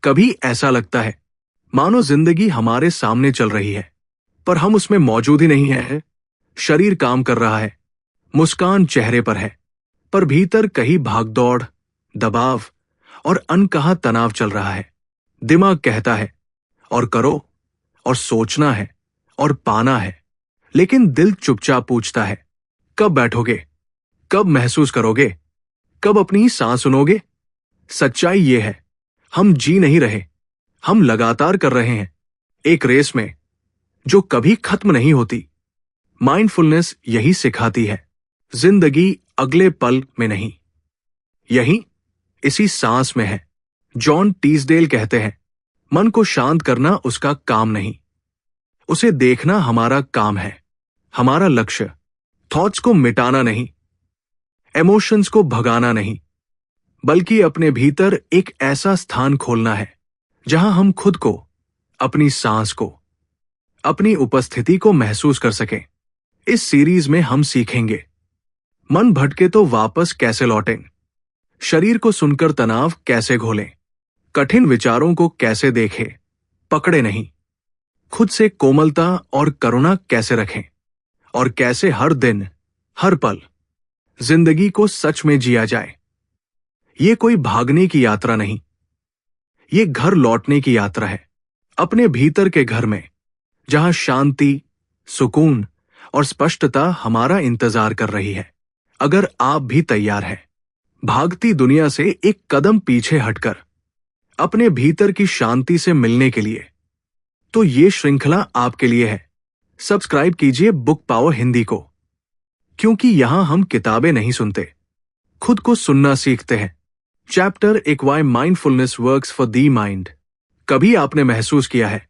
कभी ऐसा लगता है मानो जिंदगी हमारे सामने चल रही है, पर हम उसमें मौजूद ही नहीं है। शरीर काम कर रहा है, मुस्कान चेहरे पर है, पर भीतर कहीं भागदौड़, दबाव और अनकहा तनाव चल रहा है। दिमाग कहता है और करो, और सोचना है और पाना है, लेकिन दिल चुपचाप पूछता है, कब बैठोगे, कब महसूस करोगे, कब अपनी सांस सुनोगे। सच्चाई ये है, हम जी नहीं रहे, हम लगातार कर रहे हैं, एक रेस में जो कभी खत्म नहीं होती। माइंडफुलनेस यही सिखाती है, जिंदगी अगले पल में नहीं, यही इसी सांस में है। जॉन टीसडेल कहते हैं, मन को शांत करना उसका काम नहीं, उसे देखना हमारा काम है। हमारा लक्ष्य थॉट्स को मिटाना नहीं, इमोशंस को भगाना नहीं, बल्कि अपने भीतर एक ऐसा स्थान खोलना है जहां हम खुद को, अपनी सांस को, अपनी उपस्थिति को महसूस कर सकें। इस सीरीज में हम सीखेंगे मन भटके तो वापस कैसे लौटें, शरीर को सुनकर तनाव कैसे घोलें, कठिन विचारों को कैसे देखें, पकड़े नहीं, खुद से कोमलता और करुणा कैसे रखें, और कैसे हर दिन, हर पल जिंदगी को सच में जिया जाए। ये कोई भागने की यात्रा नहीं, ये घर लौटने की यात्रा है, अपने भीतर के घर में, जहां शांति, सुकून और स्पष्टता हमारा इंतजार कर रही है। अगर आप भी तैयार हैं, भागती दुनिया से एक कदम पीछे हटकर अपने भीतर की शांति से मिलने के लिए, तो ये श्रृंखला आपके लिए है। सब्सक्राइब कीजिए बुक पावर हिंदी को, क्योंकि यहां हम किताबें नहीं सुनते, खुद को सुनना सीखते हैं। Chapter 1, why mindfulness works for the mind. कभी आपने महसूस किया है,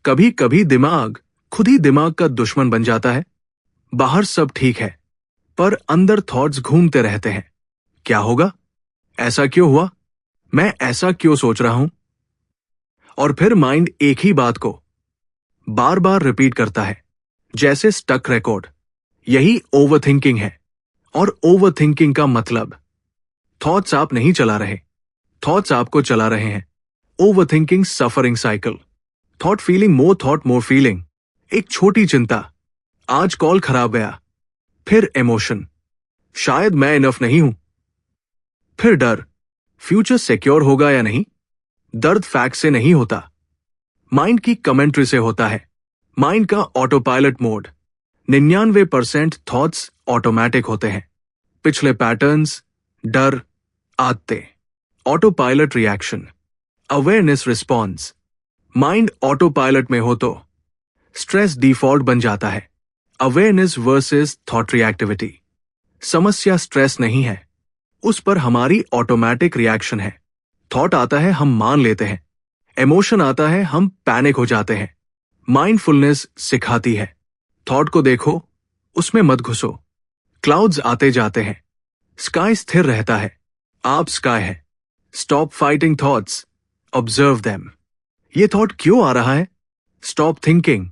कभी कभी दिमाग खुद ही दिमाग का दुश्मन बन जाता है। बाहर सब ठीक है, पर अंदर थॉट्स घूमते रहते हैं। क्या होगा, ऐसा क्यों हुआ, मैं ऐसा क्यों सोच रहा हूं। और फिर माइंड एक ही बात को बार बार रिपीट करता है, जैसे स्टक रिकॉर्ड। यही ओवरथिंकिंग है, और ओवरथिंकिंग का मतलब थॉट्स आप नहीं चला रहे, थॉट्स आपको चला रहे हैं। Overthinking suffering cycle. Thought feeling more thought more feeling. एक छोटी चिंता, आज कॉल खराब गया, फिर इमोशन, शायद मैं इनफ नहीं हूं, फिर डर, फ्यूचर सिक्योर होगा या नहीं। दर्द फैक्ट से नहीं होता, माइंड की कमेंट्री से होता है। माइंड का auto pilot mode. 99% thoughts automatic होते हैं। पिछले पैटर्न्स, डर, आदतें। Auto pilot reaction, awareness response. Mind auto pilot में हो तो स्ट्रेस डिफॉल्ट बन जाता है। Awareness versus thought reactivity. समस्या स्ट्रेस नहीं है, उस पर हमारी ऑटोमेटिक रिएक्शन है। थॉट आता है, हम मान लेते हैं, इमोशन आता है, हम पैनिक हो जाते हैं। माइंडफुलनेस सिखाती है, थॉट को देखो, उसमें मत घुसो। क्लाउड्स आते जाते हैं, स्काई स्थिर रहता है, आप स्काई है। Stop fighting thoughts, observe them. ये थॉट क्यों आ रहा है, स्टॉप थिंकिंग,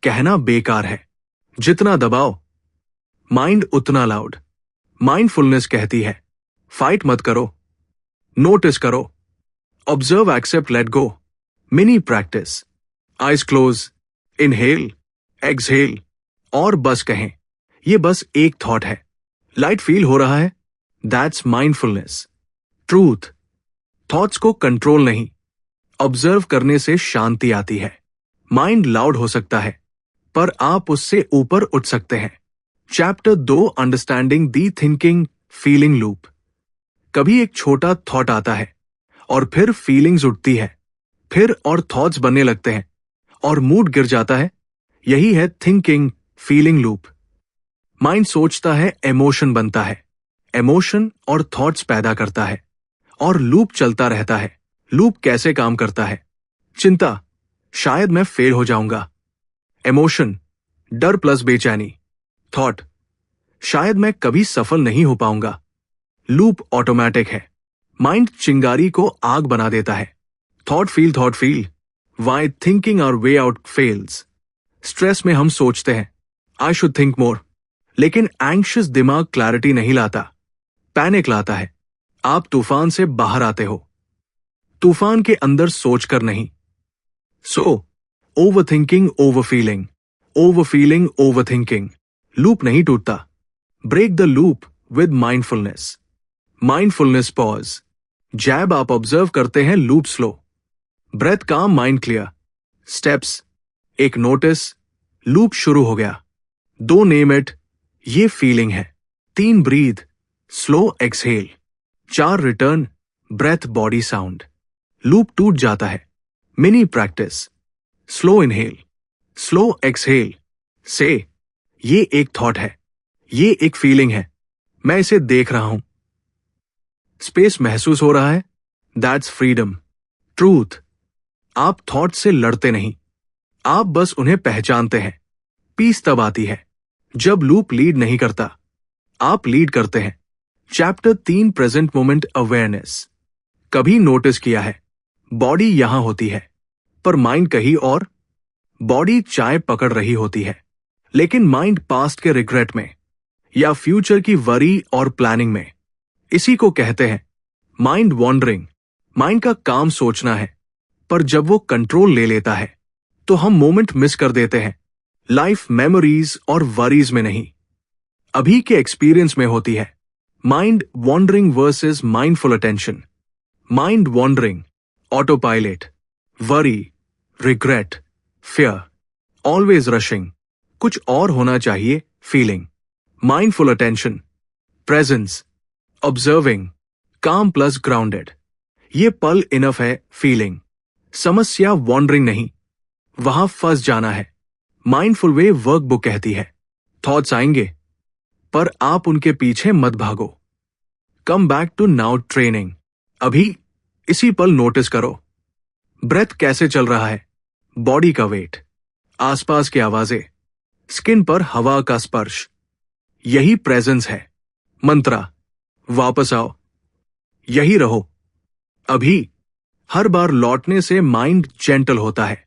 कहना बेकार है। जितना दबाओ माइंड उतना लाउड। माइंडफुलनेस कहती है, फाइट मत करो, नोटिस करो, observe, accept, let go. Mini practice, eyes close, inhale, exhale, और बस कहें, ये बस एक थॉट है, लाइट फील हो रहा है, दैट्स माइंडफुलनेस। ट्रूथ, थॉट्स को कंट्रोल नहीं, ऑब्जर्व करने से शांति आती है। माइंड लाउड हो सकता है, पर आप उससे ऊपर उठ सकते हैं। चैप्टर 2, अंडरस्टैंडिंग दी थिंकिंग फीलिंग लूप। कभी एक छोटा थॉट आता है, और फिर फीलिंग्स उठती है, फिर और थॉट्स बनने लगते हैं, और मूड गिर जाता है। यही है थिंकिंग फीलिंग लूप। माइंड सोचता है, इमोशन बनता है, इमोशन और थॉट्स पैदा करता है, और लूप चलता रहता है। लूप कैसे काम करता है? चिंता, शायद मैं फेल हो जाऊंगा। इमोशन, डर प्लस बेचैनी। थॉट, शायद मैं कभी सफल नहीं हो पाऊंगा। लूप ऑटोमेटिक है, माइंड चिंगारी को आग बना देता है। Thought feel, why thinking our way out fails. Stress में हम सोचते हैं, आई शुड थिंक मोर, लेकिन एंग्शियस दिमाग क्लैरिटी नहीं लाता, पैनिक लाता है। आप तूफान से बाहर आते हो, तूफान के अंदर सोचकर नहीं। So overthinking, over feeling, overthinking. Loop नहीं टूटता। Break the loop with mindfulness. Mindfulness pause. जैब आप ऑब्जर्व करते हैं, loop slow. Breathe calm, mind clear. Steps, एक नोटिस, लूप शुरू हो गया। 2 नेम इट, ये फीलिंग है। 3 breath, slow exhale. 4 return, breath body sound. Loop टूट जाता है। Mini practice, slow inhale, slow exhale. से ये एक थॉट है, ये एक फीलिंग है, मैं इसे देख रहा हूं। स्पेस महसूस हो रहा है, दैट्स फ्रीडम। ट्रूथ, आप थॉट से लड़ते नहीं, आप बस उन्हें पहचानते हैं। पीस तब आती है जब लूप लीड नहीं करता, आप लीड करते हैं। Chapter 3, present moment awareness. कभी नोटिस किया है, बॉडी यहां होती है पर माइंड कहीं और। बॉडी चाय पकड़ रही होती है लेकिन माइंड पास्ट के रिग्रेट में या फ्यूचर की वरी और प्लानिंग में। इसी को कहते हैं माइंड वॉन्डरिंग। माइंड का काम सोचना है, पर जब वो कंट्रोल ले लेता है तो हम मोमेंट मिस कर देते हैं। लाइफ मेमोरीज और वरीज में नहीं, अभी के एक्सपीरियंस में होती है। Mind wandering versus mindful attention. Mind wandering, autopilot, worry, regret, fear, always rushing, कुछ और होना चाहिए, feeling. Mindful attention, presence, observing, calm plus grounded. ये पल इनफ है, फीलिंग। समस्या वॉन्डरिंग नहीं, वहां फंस जाना है। माइंडफुल वे वर्कबुक कहती है थॉट्स आएंगे पर आप उनके पीछे मत भागो। Come back to now training. अभी इसी पल नोटिस करो, ब्रेथ कैसे चल रहा है, बॉडी का वेट, आसपास की आवाजें, स्किन पर हवा का स्पर्श। यही प्रेजेंस है। मंत्रा, वापस आओ, यही रहो, अभी। हर बार लौटने से माइंड जेंटल होता है।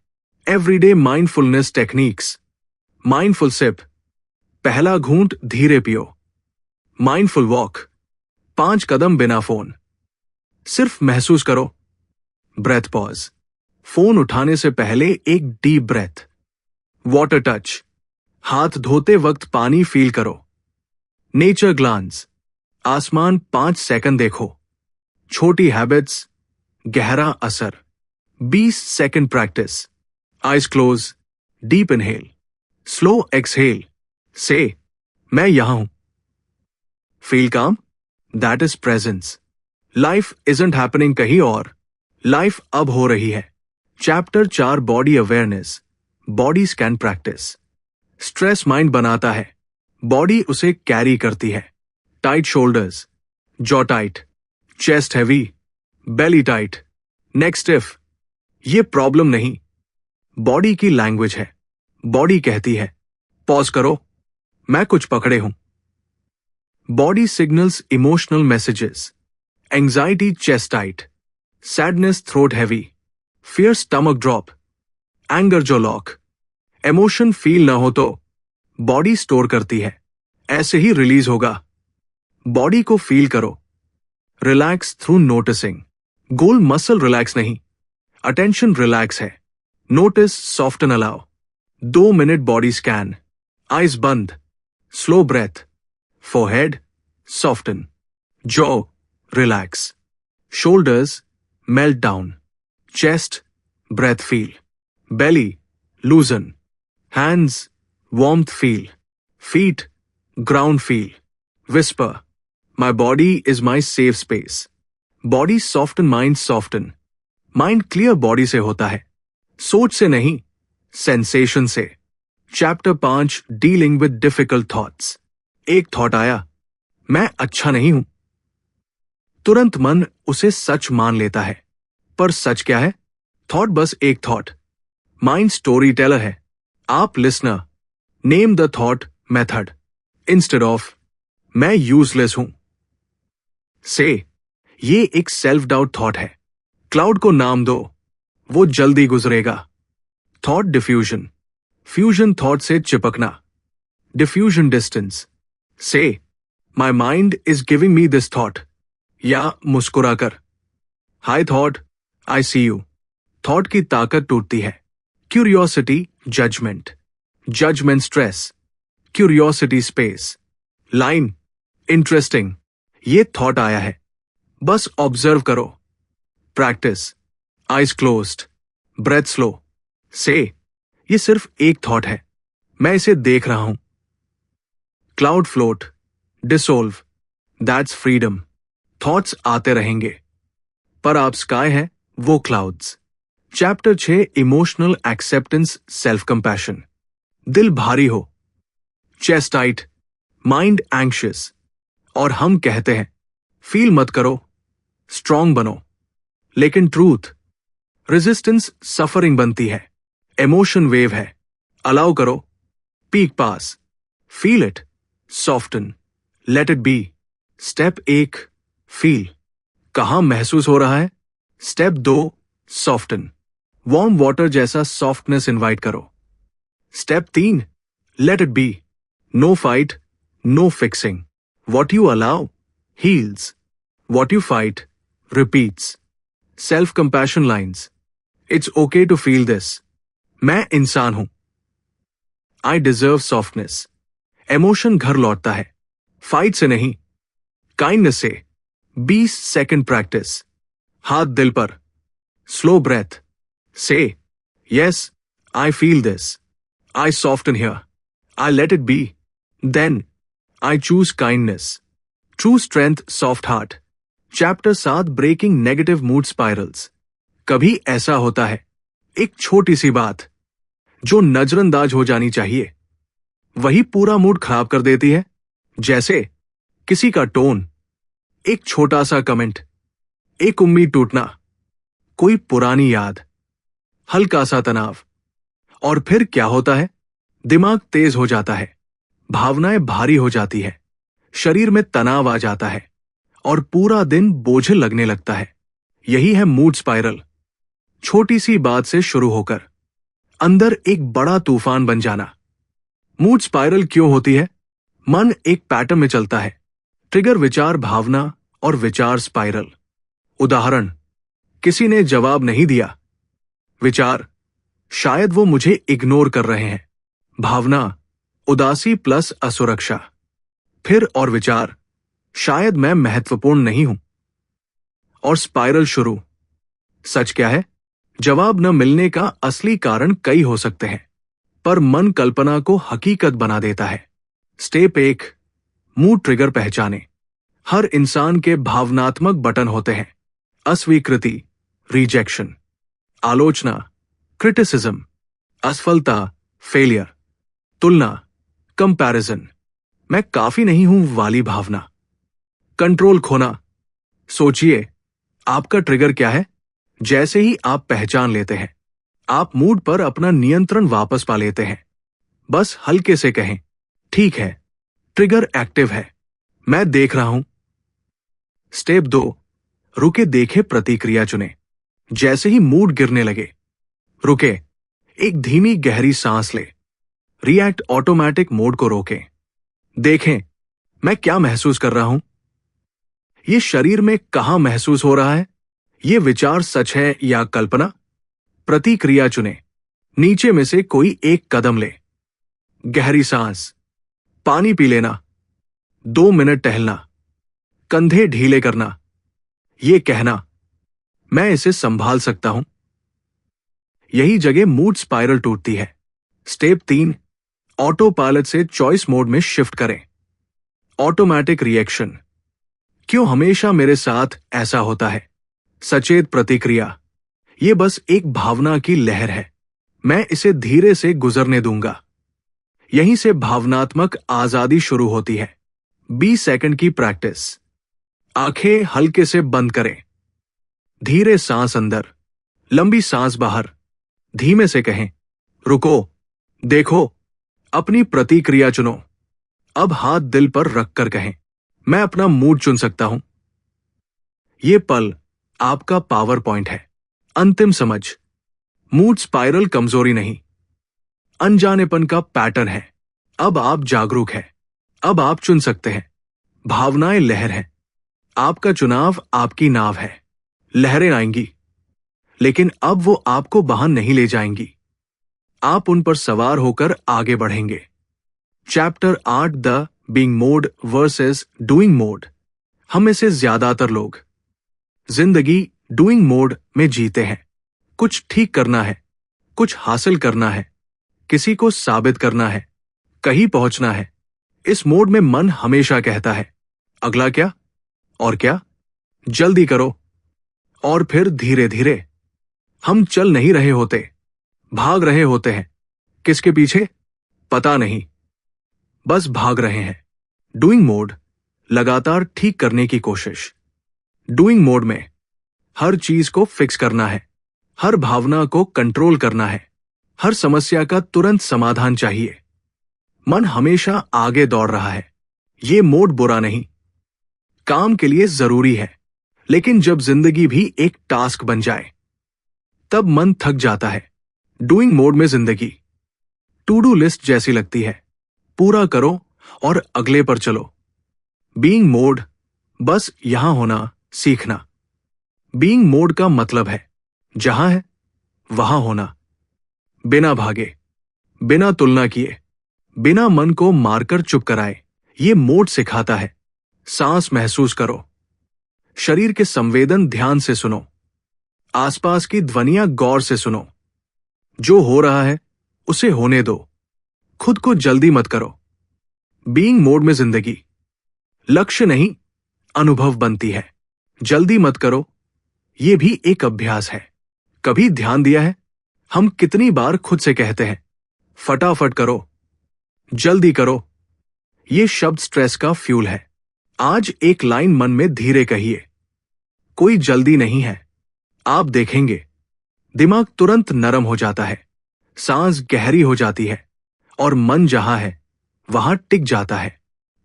Everyday mindfulness techniques. Mindful sip, पहला घूंट धीरे पियो। माइंडफुल वॉक, 5 कदम बिना फोन, सिर्फ महसूस करो। ब्रेथ पॉज, फोन उठाने से पहले एक डीप ब्रेथ। वाटर टच, हाथ धोते वक्त पानी फील करो। नेचर ग्लांस, आसमान 5 सेकंड देखो। छोटी हैबिट्स, गहरा असर। 20 second practice. Eyes close, deep inhale, slow exhale. Say मैं यहां हूं। Feel calm, that is presence. Life isn't happening कहीं और, लाइफ अब हो रही है। Chapter 4, body awareness, body scan practice. Stress mind बनाता है, बॉडी उसे कैरी करती है। Tight shoulders, jaw tight, chest heavy, belly tight, neck stiff. ये प्रॉब्लम नहीं, बॉडी की लैंग्वेज है। बॉडी कहती है पॉज करो, मैं कुछ पकड़े हूं। Body signals emotional messages. Anxiety chest tight, sadness throat heavy, fear stomach drop, anger jaw lock. Emotion feel ना हो तो बॉडी स्टोर करती है, ऐसे ही रिलीज होगा। बॉडी को फील करो। Relax through noticing. Goal muscle relax नहीं, अटेंशन रिलैक्स है। Notice, soften allow. 2 minute body scan. Eyes बंद, slow breath. Forehead soften, jaw relax, shoulders melt down, chest breath feel, belly loosen, hands warmth feel, feet ground feel. Whisper, my body is my safe space. Body soften, mind soften. Mind clear body से होता है, सोच से नहीं, sensation से। Chapter 5, dealing with difficult thoughts. एक thought आया, मैं अच्छा नहीं हूं। तुरंत मन उसे सच मान लेता है, पर सच क्या है? थॉट बस एक थॉट। माइंड स्टोरी टेलर है, आप listener. Name the thought method instead of मैं यूजलेस हूं। से ये एक सेल्फ डाउट थॉट है। क्लाउड को नाम दो, वो जल्दी गुजरेगा। थॉट डिफ्यूजन, फ्यूजन थॉट से चिपकना। Diffusion distance, say my mind is giving me this thought, या मुस्कुराकर hi thought, I see you. Thought की ताकत टूटती है। Curiosity judgement, judgement stress, curiosity space. Line interesting, ये थॉट आया है, बस ऑब्जर्व करो। Practice eyes closed, breath slow, say ये सिर्फ एक थॉट है, मैं इसे देख रहा हूं। Cloud float, dissolve, that's freedom. Thoughts आते रहेंगे, पर आप स्काई है, वो clouds. Chapter 6 emotional acceptance self compassion. दिल भारी हो, चेस्ट टाइट, माइंड एंग्शियस, और हम कहते हैं फील मत करो, स्ट्रांग बनो। लेकिन ट्रूथ, रेजिस्टेंस सफरिंग बनती है। इमोशन वेव है, अलाउ करो, peak pass, feel it, soften, let it be. Step 1 feel, कहां महसूस हो रहा है। स्टेप 2 सॉफ्टन, वार्म वाटर जैसा सॉफ्टनेस इनवाइट करो। Step 3 let it be, no fight, no fixing. What you allow heals, what you fight repeats. Self compassion lines, it's okay to feel this, मैं इंसान हूं, आई डिजर्व सॉफ्टनेस। इमोशन घर लौटता है, fight से नहीं, kindness से। 20 सेकंड प्रैक्टिस। हाथ दिल पर, स्लो ब्रेथ, से yes I feel this, I soften here, I let it be, then I choose kindness. True strength soft heart. Chapter 7 breaking negative mood spirals. कभी ऐसा होता है, एक छोटी सी बात जो नजरअंदाज हो जानी चाहिए, वही पूरा मूड खराब कर देती है। जैसे किसी का टोन, एक छोटा सा कमेंट, एक उम्मीद टूटना, कोई पुरानी याद, हल्का सा तनाव। और फिर क्या होता है, दिमाग तेज हो जाता है, भावनाएं भारी हो जाती है, शरीर में तनाव आ जाता है, और पूरा दिन बोझिल लगने लगता है। यही है मूड स्पाइरल। छोटी सी बात से शुरू होकर अंदर एक बड़ा तूफान बन जाना। मूड स्पाइरल क्यों होती है? मन एक पैटर्न में चलता है, ट्रिगर विचार भावना और विचार स्पाइरल। उदाहरण, किसी ने जवाब नहीं दिया। विचार, शायद वो मुझे इग्नोर कर रहे हैं। भावना, उदासी प्लस असुरक्षा। फिर और विचार, शायद मैं महत्वपूर्ण नहीं हूं। और स्पाइरल शुरू। सच क्या है? जवाब न मिलने का असली कारण कई हो सकते हैं, पर मन कल्पना को हकीकत बना देता है। स्टेप 1 मूड ट्रिगर पहचाने। हर इंसान के भावनात्मक बटन होते हैं। अस्वीकृति, रिजेक्शन, आलोचना, क्रिटिसिज्म, असफलता, फेलियर, तुलना, कंपैरिजन, मैं काफी नहीं हूं वाली भावना, कंट्रोल खोना। सोचिए, आपका ट्रिगर क्या है? जैसे ही आप पहचान लेते हैं, आप मूड पर अपना नियंत्रण वापस पा लेते हैं। बस हल्के से कहें, ठीक है, ट्रिगर एक्टिव है, मैं देख रहा हूं। स्टेप 2 रुके देखे प्रतिक्रिया चुने। जैसे ही मूड गिरने लगे, रुके, एक धीमी गहरी सांस ले, रिएक्ट ऑटोमेटिक मोड को रोकें। देखें, मैं क्या महसूस कर रहा हूं? ये शरीर में कहां महसूस हो रहा है? ये विचार सच है या कल्पना? प्रतिक्रिया चुने, नीचे में से कोई एक कदम ले, गहरी सांस, पानी पी लेना, 2 मिनट टहलना, कंधे ढीले करना, ये कहना, मैं इसे संभाल सकता हूं। यही जगह मूड स्पाइरल टूटती है। स्टेप 3 ऑटो पायलट से चॉइस मोड में शिफ्ट करें। ऑटोमेटिक रिएक्शन, क्यों हमेशा मेरे साथ ऐसा होता है? सचेत प्रतिक्रिया, ये बस एक भावना की लहर है, मैं इसे धीरे से गुजरने दूंगा। यहीं से भावनात्मक आजादी शुरू होती है। 20 सेकंड की प्रैक्टिस। आंखें हल्के से बंद करें, धीरे सांस अंदर, लंबी सांस बाहर। धीमे से कहें, रुको, देखो, अपनी प्रतिक्रिया चुनो। अब हाथ दिल पर रखकर कहें, मैं अपना मूड चुन सकता हूं। ये पल आपका पावर पॉइंट है। अंतिम समझ, मूड स्पाइरल कमजोरी नहीं, अनजानेपन का पैटर्न है। अब आप जागरूक हैं, अब आप चुन सकते हैं। भावनाएं लहर है, आपका चुनाव आपकी नाव है। लहरें आएंगी, लेकिन अब वो आपको वहां नहीं ले जाएंगी। आप उन पर सवार होकर आगे बढ़ेंगे। Chapter 8 the being mode versus doing mode. हम में से ज्यादातर लोग जिंदगी डूइंग मोड में जीते हैं। कुछ ठीक करना है, कुछ हासिल करना है, किसी को साबित करना है, कहीं पहुंचना है। इस मोड में मन हमेशा कहता है, अगला क्या और क्या, जल्दी करो। और फिर धीरे धीरे हम चल नहीं रहे होते, भाग रहे होते हैं। किसके पीछे पता नहीं, बस भाग रहे हैं। डूइंग मोड लगातार ठीक करने की कोशिश। डूइंग मोड में हर चीज को फिक्स करना है, हर भावना को कंट्रोल करना है, हर समस्या का तुरंत समाधान चाहिए। मन हमेशा आगे दौड़ रहा है। ये मोड बुरा नहीं, काम के लिए जरूरी है, लेकिन जब जिंदगी भी एक टास्क बन जाए तब मन थक जाता है। डूइंग मोड में जिंदगी टू डू लिस्ट जैसी लगती है, पूरा करो और अगले पर चलो। बीइंग मोड बस यहां होना सीखना। बीइंग मोड का मतलब है जहां है वहां होना, बिना भागे, बिना तुलना किए, बिना मन को मारकर चुप कराए। ये मोड सिखाता है सांस महसूस करो, शरीर के संवेदन ध्यान से सुनो, आसपास की ध्वनियां गौर से सुनो। जो हो रहा है उसे होने दो, खुद को जल्दी मत करो। बीइंग मोड में जिंदगी लक्ष्य नहीं अनुभव बनती है। जल्दी मत करो, यह भी एक अभ्यास है। कभी ध्यान दिया है हम कितनी बार खुद से कहते हैं, फटाफट करो, जल्दी करो। ये शब्द स्ट्रेस का फ्यूल है। आज एक लाइन मन में धीरे कहिए, कोई जल्दी नहीं है। आप देखेंगे दिमाग तुरंत नरम हो जाता है, सांस गहरी हो जाती है और मन जहां है वहां टिक जाता है।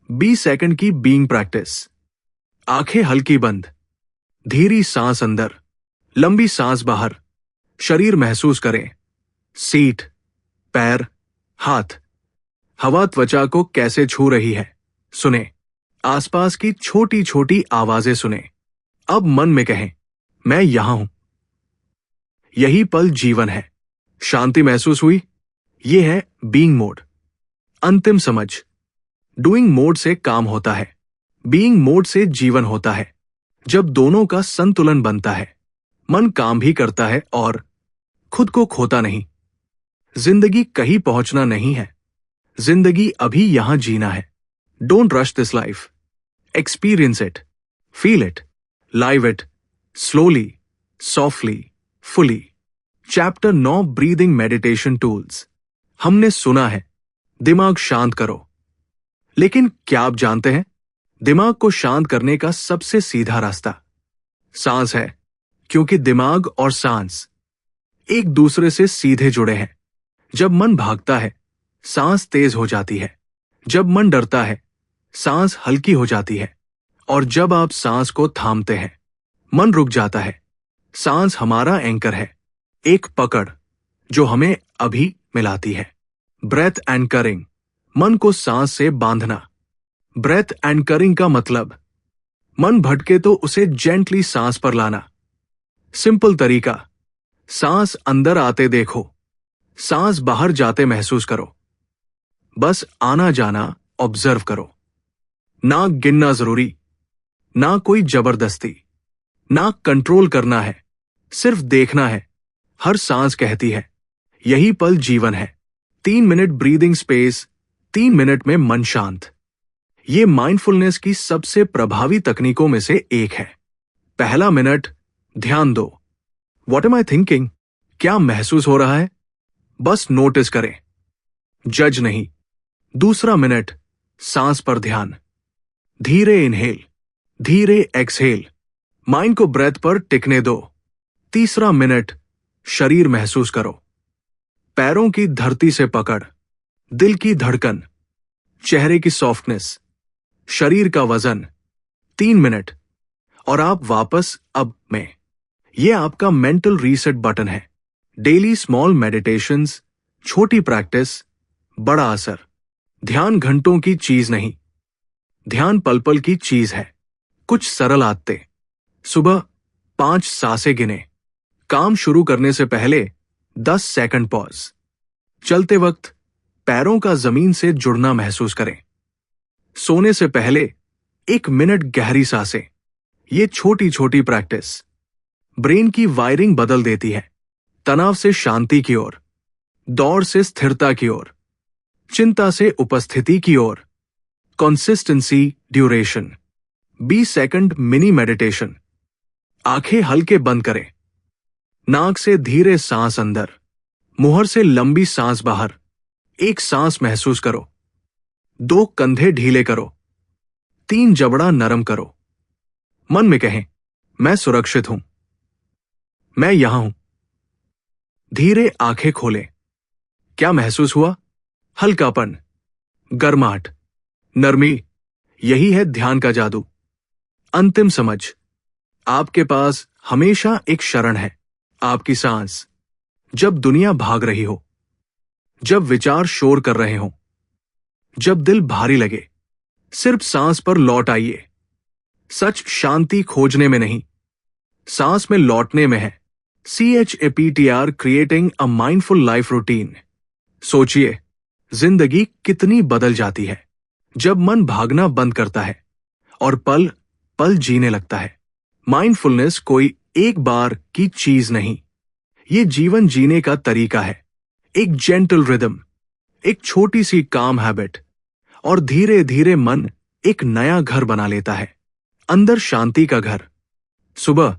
20 सेकंड की बीइंग प्रैक्टिस। आंखें हल्की बंद, धीरी सांस अंदर, लंबी सांस बाहर। शरीर महसूस करें, सीट, पैर, हाथ। हवा त्वचा को कैसे छू रही है सुने, आसपास की छोटी छोटी आवाजें सुने। अब मन में कहें, मैं यहां हूं, यही पल जीवन है। शांति महसूस हुई? यह है बीइंग मोड। अंतिम समझ, डूइंग मोड से काम होता है, बीइंग मोड से जीवन होता है। जब दोनों का संतुलन बनता है, मन काम भी करता है और खुद को खोता नहीं। जिंदगी कहीं पहुंचना नहीं है, जिंदगी अभी यहां जीना है। Don't rush this life, experience it, feel it, live it, slowly, softly, fully. Chapter 9 breathing meditation tools. हमने सुना है दिमाग शांत करो, लेकिन क्या आप जानते हैं दिमाग को शांत करने का सबसे सीधा रास्ता सांस है, क्योंकि दिमाग और सांस एक दूसरे से सीधे जुड़े हैं। जब मन भागता है सांस तेज हो जाती है, जब मन डरता है सांस हल्की हो जाती है, और जब आप सांस को थामते हैं मन रुक जाता है। सांस हमारा एंकर है, एक पकड़ जो हमें अभी मिलाती है। ब्रेथ एंकरिंग, मन को सांस से बांधना। ब्रेथ एंकरिंग का मतलब मन भटके तो उसे जेंटली सांस पर लाना। सिंपल तरीका, सांस अंदर आते देखो, सांस बाहर जाते महसूस करो। बस आना जाना ऑब्जर्व करो। ना गिनना जरूरी, ना कोई जबरदस्ती, ना कंट्रोल करना है, सिर्फ देखना है। हर सांस कहती है यही पल जीवन है। 3 मिनट ब्रीदिंग स्पेस, 3 मिनट में मन शांत। ये माइंडफुलनेस की सबसे प्रभावी तकनीकों में से एक है। पहला मिनट ध्यान दो, व्हाट एम आई थिंकिंग, क्या महसूस हो रहा है, बस नोटिस करें, जज नहीं। दूसरा मिनट सांस पर ध्यान, धीरे इनहेल, धीरे एक्सहेल, माइंड को ब्रेथ पर टिकने दो। तीसरा मिनट शरीर महसूस करो, पैरों की धरती से पकड़, दिल की धड़कन, चेहरे की सॉफ्टनेस, शरीर का वजन। 3 मिनट और आप वापस अब में। यह आपका मेंटल रीसेट बटन है। डेली स्मॉल मेडिटेशंस, छोटी प्रैक्टिस, बड़ा असर। ध्यान घंटों की चीज नहीं, ध्यान पल पल की चीज है। कुछ सरल आदतें, सुबह 5 सांसें गिने, काम शुरू करने से पहले 10 सेकंड पॉज। चलते वक्त पैरों का जमीन से जुड़ना महसूस करें। सोने से पहले 1 मिनट गहरी सांसें। ये छोटी छोटी प्रैक्टिस ब्रेन की वायरिंग बदल देती है। तनाव से शांति की ओर, दौड़ से स्थिरता की ओर, चिंता से उपस्थिति की ओर। Consistency, duration 20 second mini meditation. आंखें हल्के बंद करें। नाक से धीरे सांस अंदर, मुंह से लंबी सांस बाहर। एक सांस महसूस करो। 2 कंधे ढीले करो। 3 जबड़ा नरम करो। मन में कहें, मैं सुरक्षित हूं, मैं यहां हूं। धीरे आंखें खोलें। क्या महसूस हुआ? हल्कापन, गर्माहट, नरमी। यही है ध्यान का जादू। अंतिम समझ, आपके पास हमेशा एक शरण है, आपकी सांस। जब दुनिया भाग रही हो, जब विचार शोर कर रहे हो, जब दिल भारी लगे, सिर्फ सांस पर लौट आइए। सच शांति खोजने में नहीं, सांस में लौटने में है। CHAPTR creating a mindful life routine. सोचिए, जिंदगी कितनी बदल जाती है जब मन भागना बंद करता है और पल पल जीने लगता है। माइंडफुलनेस कोई एक बार की चीज नहीं, ये जीवन जीने का तरीका है। एक जेंटल रिदम, एक छोटी सी काम हैबिट, और धीरे धीरे मन एक नया घर बना लेता है। अंदर शांति का घर। सुबह,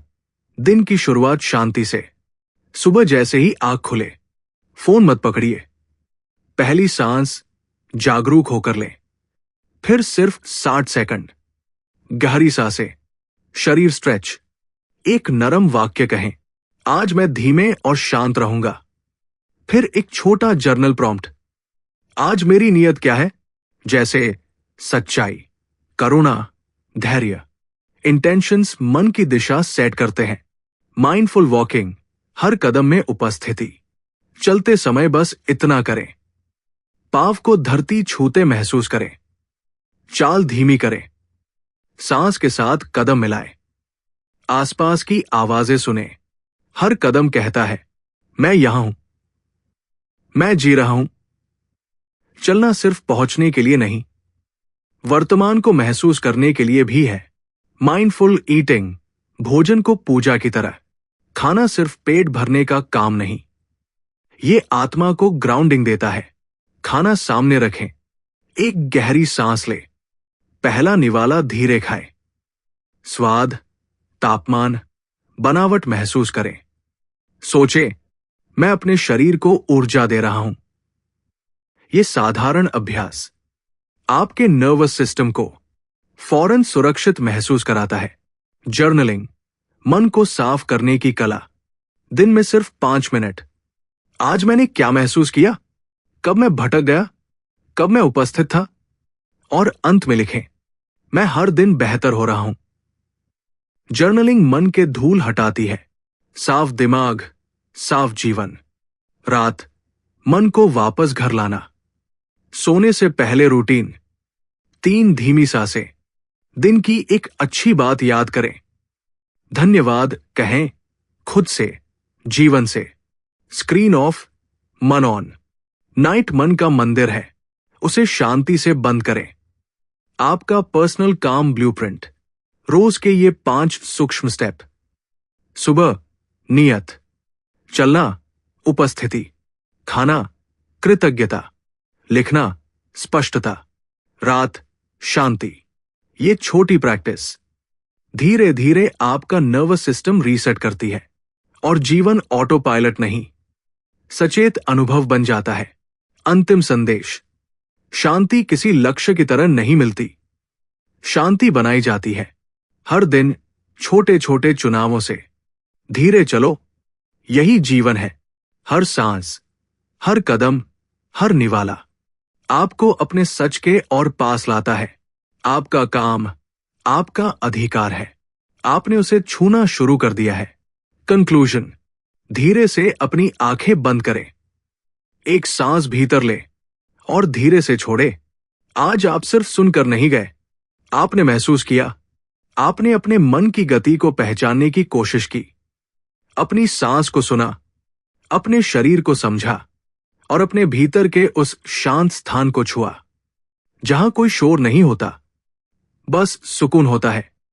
दिन की शुरुआत शांति से। सुबह जैसे ही आंख खुले, फोन मत पकड़िए। पहली सांस जागरूक होकर लें। फिर सिर्फ 60 सेकंड गहरी सांसें, शरीर स्ट्रेच। एक नरम वाक्य कहें, आज मैं धीमे और शांत रहूंगा। फिर एक छोटा जर्नल प्रॉम्प्ट, आज मेरी नियत क्या है? जैसे सच्चाई, करुणा, धैर्य। इंटेंशंस मन की दिशा सेट करते हैं। माइंडफुल वॉकिंग, हर कदम में उपस्थिति। चलते समय बस इतना करें, पांव को धरती छूते महसूस करें। चाल धीमी करें, सांस के साथ कदम मिलाएं। आसपास की आवाजें सुने। हर कदम कहता है, मैं यहां हूं, मैं जी रहा हूं। चलना सिर्फ पहुंचने के लिए नहीं, वर्तमान को महसूस करने के लिए भी है। माइंडफुल ईटिंग, भोजन को पूजा की तरह। खाना सिर्फ पेट भरने का काम नहीं, ये आत्मा को ग्राउंडिंग देता है। खाना सामने रखें, एक गहरी सांस ले। पहला निवाला धीरे खाएं। स्वाद, तापमान, बनावट महसूस करें। सोचे, मैं अपने शरीर को ऊर्जा दे रहा हूं। ये साधारण अभ्यास आपके नर्वस सिस्टम को फौरन सुरक्षित महसूस कराता है। जर्नलिंग, मन को साफ करने की कला। दिन में सिर्फ 5 मिनट। आज मैंने क्या महसूस किया? कब मैं भटक गया? कब मैं उपस्थित था? और अंत में लिखें, मैं हर दिन बेहतर हो रहा हूं। जर्नलिंग मन के धूल हटाती है। साफ दिमाग, साफ जीवन। रात, मन को वापस घर लाना। सोने से पहले रूटीन, 3 धीमी सांसें। दिन की एक अच्छी बात याद करें। धन्यवाद कहें, खुद से, जीवन से। स्क्रीन ऑफ, मन ऑन। नाइट मन का मंदिर है, उसे शांति से बंद करें। आपका पर्सनल काम ब्लूप्रिंट। रोज के ये 5 सूक्ष्म स्टेप। सुबह, नियत। चलना, उपस्थिति। खाना, कृतज्ञता। लिखना, स्पष्टता। रात, शांति। ये छोटी प्रैक्टिस धीरे धीरे आपका नर्वस सिस्टम रीसेट करती है और जीवन ऑटो पायलट नहीं, सचेत अनुभव बन जाता है। अंतिम संदेश, शांति किसी लक्ष्य की तरह नहीं मिलती, शांति बनाई जाती है हर दिन छोटे छोटे चुनावों से। धीरे चलो, यही जीवन है। हर सांस, हर कदम, हर निवाला आपको अपने सच के और पास लाता है। आपका काम, आपका अधिकार है। आपने उसे छूना शुरू कर दिया है। कंक्लूजन, धीरे से अपनी आंखें बंद करें, एक सांस भीतर ले और धीरे से छोड़े। आज आप सिर्फ सुनकर नहीं गए, आपने महसूस किया। आपने अपने मन की गति को पहचानने की कोशिश की। अपनी सांस को सुना, अपने शरीर को समझा और अपने भीतर के उस शांत स्थान को छुआ जहां कोई शोर नहीं होता, बस सुकून होता है।